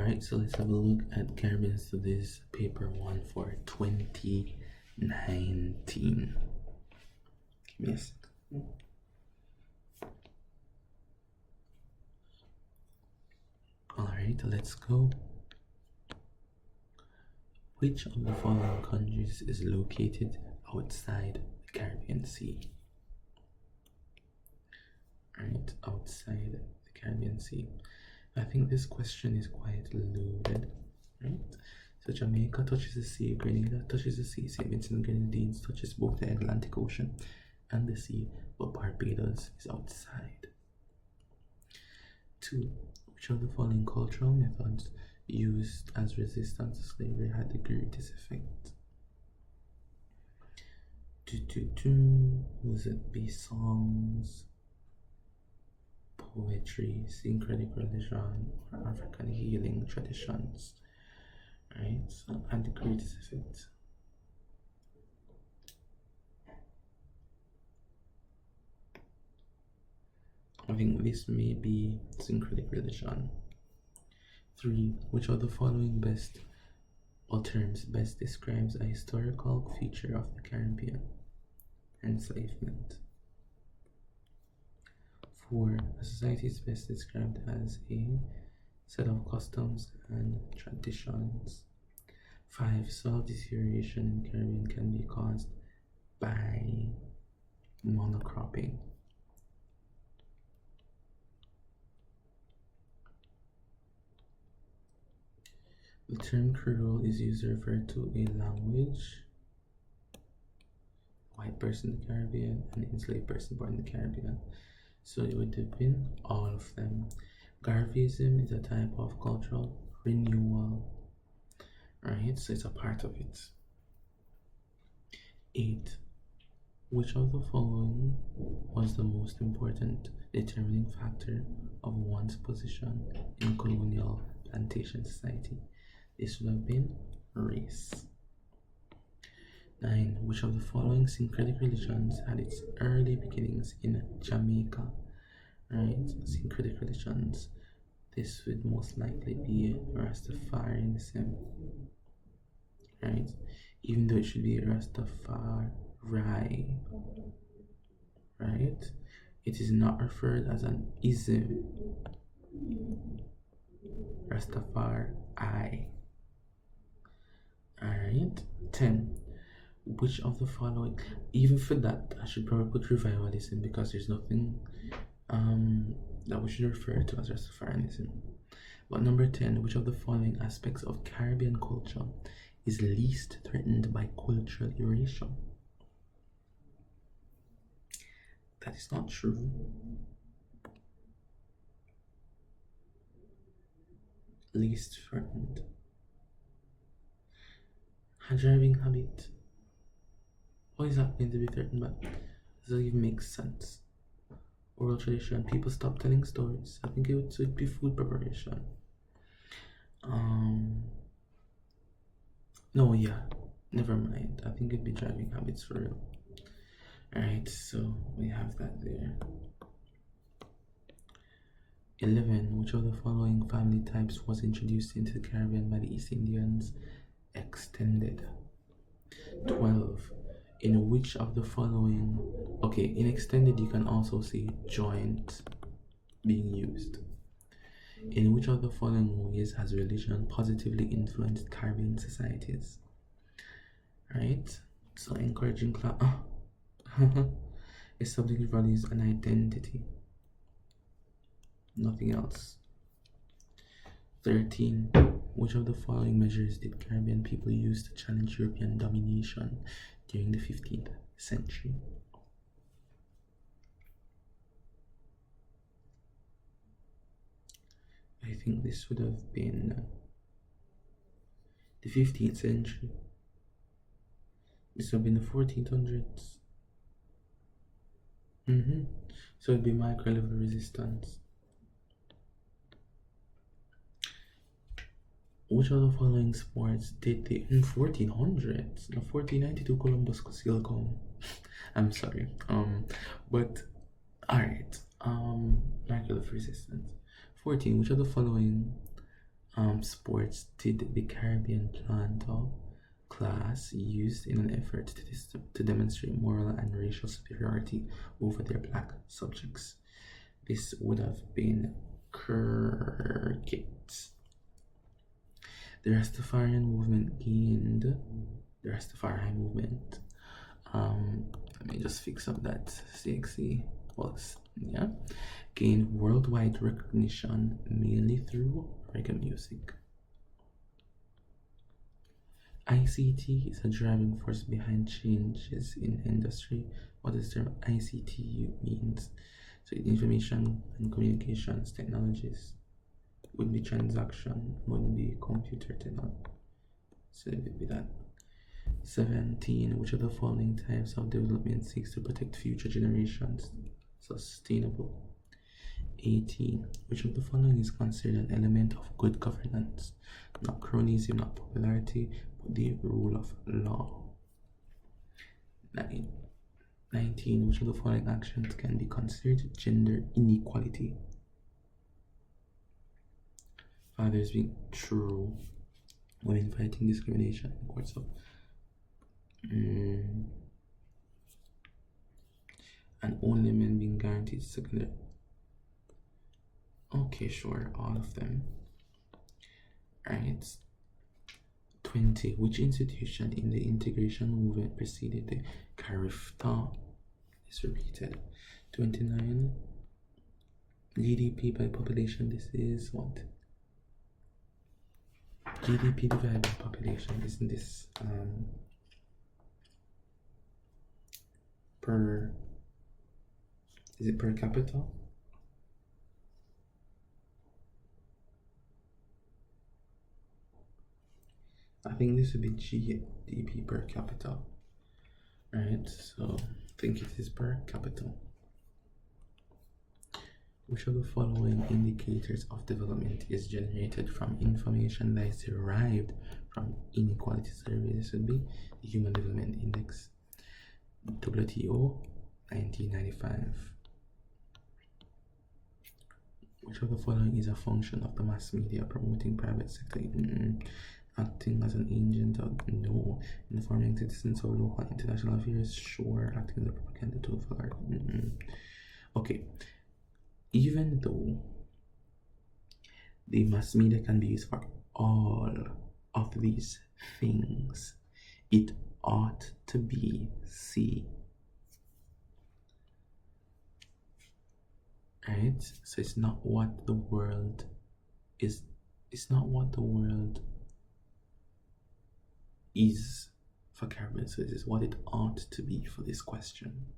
Alright, so let's have a look at Caribbean Studies paper 1 for 2019. Give me a sec. Alright, let's go. Which of the following countries is located outside the Caribbean Sea? Alright, outside the Caribbean Sea. I think this question is quite loaded, right? So Jamaica touches the sea, Grenada touches the sea, St. Vincent and Grenadines touches both the Atlantic Ocean and the sea, but Barbados is outside. 2. Which of the following cultural methods used as resistance to slavery had the greatest effect? Was it be songs, poetry, syncretic religion, or African healing traditions? Right, so and the greatest effect. I think this may be syncretic religion. 3. Which of the following terms best describes a historical feature of the Caribbean? Enslavement. 4. A society is best described as a set of customs and traditions. 5. Soil deterioration in Caribbean can be caused by monocropping. The term Creole is used to refer to a language, white person in the Caribbean, and enslaved person born in the Caribbean. So it would have been all of them. Garveyism is a type of cultural renewal, right? So it's a part of it. 8. Which of the following was the most important determining factor of one's position in colonial plantation society? This would have been race. 9. Which of the following syncretic religions had its early beginnings in Jamaica? Right, syncretic religions. This would most likely be Rastafarianism. Right, even though it should be Rastafari. Right, it is not referred as an ism. Rastafari. Alright. 10. Which of the following, even for that I should probably put revivalism because there's nothing that we should refer to as Rastafarianism. But number 10, which of the following aspects of Caribbean culture is least threatened by cultural erasure? That is not true. Least threatened. A driving habit. Why is that going to be threatened by? Does that even make sense? Oral tradition. People stop telling stories. I think it would be food preparation. No, yeah. Never mind. I think it'd be driving habits for real. Alright, so we have that there. 11. Which of the following family types was introduced into the Caribbean by the East Indians? Extended. 12. In which of the following, okay, in extended you can also see joint being used. In which of the following ways has religion positively influenced Caribbean societies? Right, so encouraging class, establishing values and identity, nothing else. 13. Which of the following measures did Caribbean people use to challenge European domination during the 15th century? I think this would have been the 15th century. This would have been the 1400s. So it'd be micro-level resistance. Which of the following sports did the 1400s? The 1492 Columbus still come. I'm sorry. But alright. Micro-level resistance. 14. Which of the following sports did the Caribbean planter class used in an effort to demonstrate moral and racial superiority over their black subjects? This would have been cricket. The Rastafarian movement gained the Rastafari movement. Let me just fix up that CXC box. Yeah, gained worldwide recognition mainly through reggae music. ICT is a driving force behind changes in industry. What does the term ICT means? So information and communications technologies would be transaction, would be computer technology. So it would be that. 17. Which of the following types of development seeks to protect future generations? Sustainable. 18. Which of the following is considered an element of good governance? Not cronyism, not popularity, but the rule of law. 19. Which of the following actions can be considered gender inequality? Fathers being true, women fighting discrimination in courts of and only men being guaranteed secondary. Okay, sure, all of them. Right. 20. Which institution in the integration movement preceded the CARIFTA? Is repeated. 29. GDP by population. This is what? GDP divided by population. Isn't this per? Is it per capita? I think this would be GDP per capita, right? So I think it is per capita. Which of the following indicators of development is generated from information that is derived from inequality survey? This would be the Human Development Index, WTO, 1995. Which of the following is a function of the mass media promoting private sector? Acting as an agent of no, informing citizens of local and international affairs? Sure. Acting as a propaganda tool for art? Okay. Even though the mass media can be used for all of these things, it ought to be C. Right? So it's not what the world is. It's not what the world is for Caribbean. So this is what it ought to be for this question.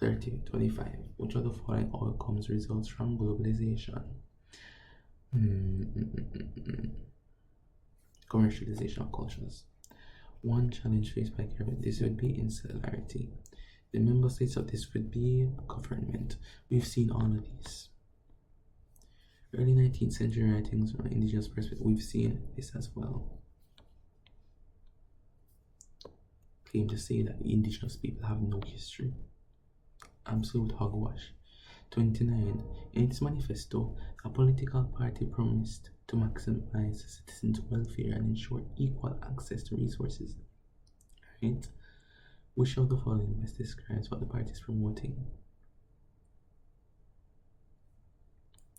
30. 25. Which of the following outcomes results from globalization? Commercialization of cultures. One challenge faced by Caribbean, this would be insularity. The member states of this would be government. We've seen all of these. Early 19th century writings from indigenous perspective, we've seen this as well. Claim to say that indigenous people have no history. Absolute hogwash. 29. In its manifesto, a political party promised to maximize citizens' welfare and ensure equal access to resources. Right? Which of the following best describes what the party is promoting?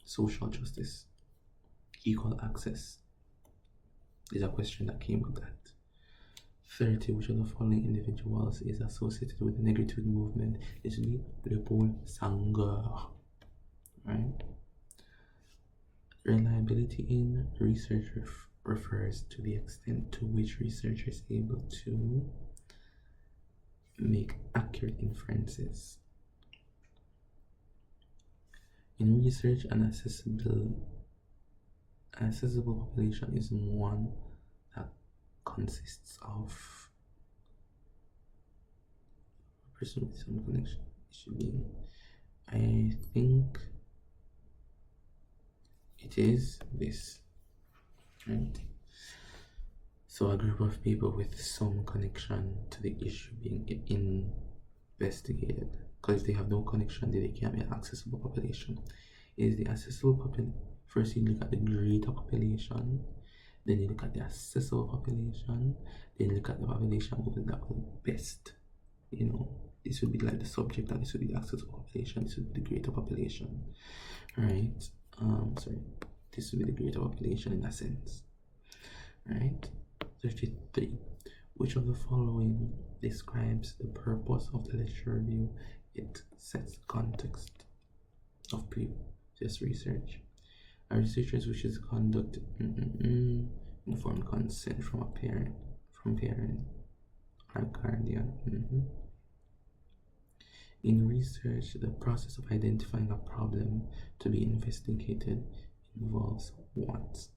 Social justice. Equal access is a question that came with that. 30. Which of the following individuals is associated with the negritude movement? This will be Leopold Senghor. Right? Reliability in research refers to the extent to which researcher is able to make accurate inferences. In research, an accessible population is one that consists of a person with some connection. It should be, I think it is this, right? So a group of people with some connection to the issue being investigated, because if they have no connection, then they can't be an accessible population. Is the accessible First, you look at the greater population, then you look at the accessible population, then you look at the population that will best, this would be like the subject, and this would be the accessible population, this would be the greater population, right? Sorry, this would be the greater population in a sense, right? 33. Which of the following describes the purpose of the lecture review? It sets the context of previous research. A researcher wishes to conduct informed consent from parent or guardian. In research, the process of identifying a problem to be investigated involves what?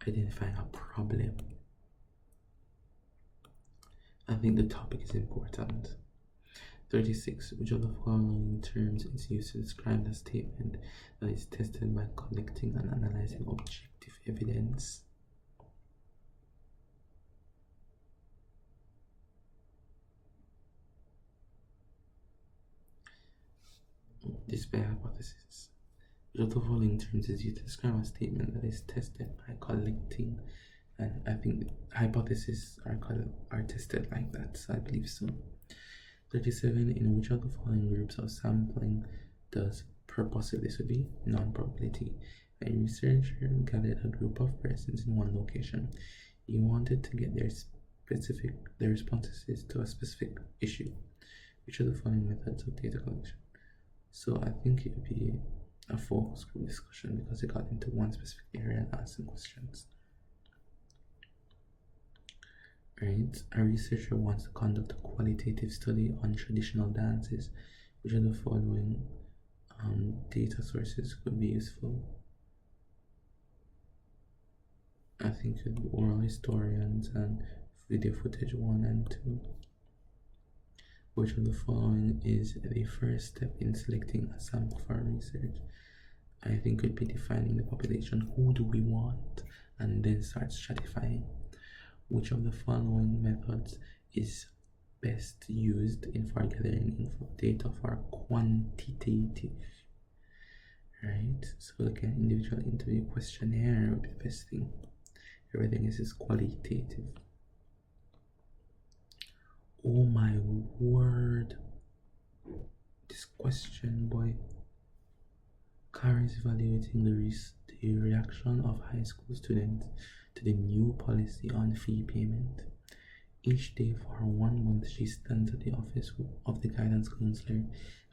Identifying a problem. I think the topic is important. 36. Which of the following terms is used to describe a statement that is tested by collecting and analyzing objective evidence? Display hypothesis. Which of the following terms is used to describe a statement that is tested by collecting, and I think hypotheses are tested like that, so I believe so. 37. In which of the following groups of sampling does purposive, this would be non-probability? A researcher gathered a group of persons in one location. He wanted to get their responses to a specific issue. Which of the following methods of data collection? So I think it would be a focus group discussion because it got into one specific area and asked some questions. Right? A researcher wants to conduct a qualitative study on traditional dances. Which of the following data sources could be useful? I think it would be oral historians and video footage 1 and 2. Which of the following is the first step in selecting a sample for research? I think it would be defining the population. Who do we want? And then start stratifying. Which of the following methods is best used for gathering data for quantitative? Right? So again, individual interview questionnaire would be the best thing. Everything is qualitative. Oh my word. This question, boy. CAR is evaluating the reaction of high school students to the new policy on fee payment. Each day for 1 month, she stands at the office of the guidance counselor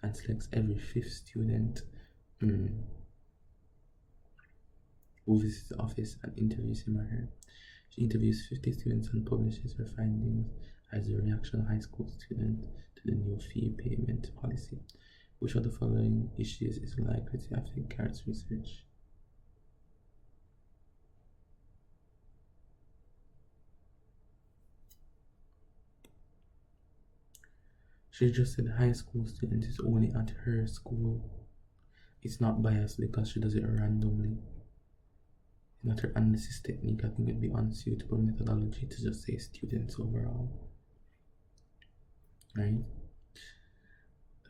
and selects every 5th student who visits the office and interviews him or her. She interviews 50 students and publishes her findings as a reaction of high school students to the new fee payment policy. Which of the following issues is likely to affect CARE's research? She just said high school student is only at her school. It's not biased because she does it randomly. Not her analysis technique. I think it'd be unsuitable methodology to just say students overall. Right?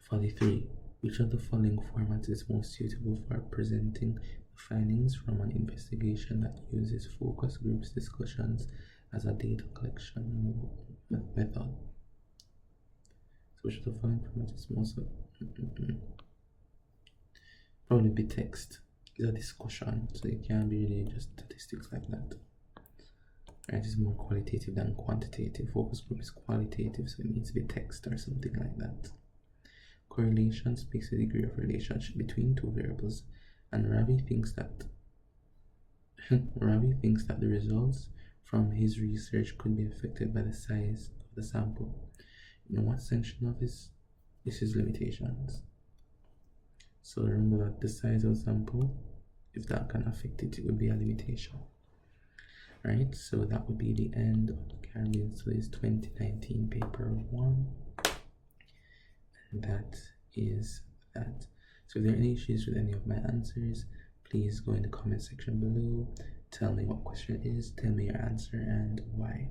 43. Which of the following formats is most suitable for presenting the findings from an investigation that uses focus groups discussions as a data collection method? So which of the following formats is most probably be text. It's a discussion, so it can't be really just statistics like that. Right? It's more qualitative than quantitative. Focus group is qualitative, so it needs to be text or something like that. Correlation speaks to the degree of relationship between two variables, and Ravi thinks that the results from his research could be affected by the size of the sample. In what section of this is limitations? So remember that the size of the sample, if that can affect it, it would be a limitation. Right, so that would be the end of the Caribbean Studies 2019 paper 1. And that is that. So if there are any issues with any of my answers, please go in the comment section below. Tell me what question it is, tell me your answer and why.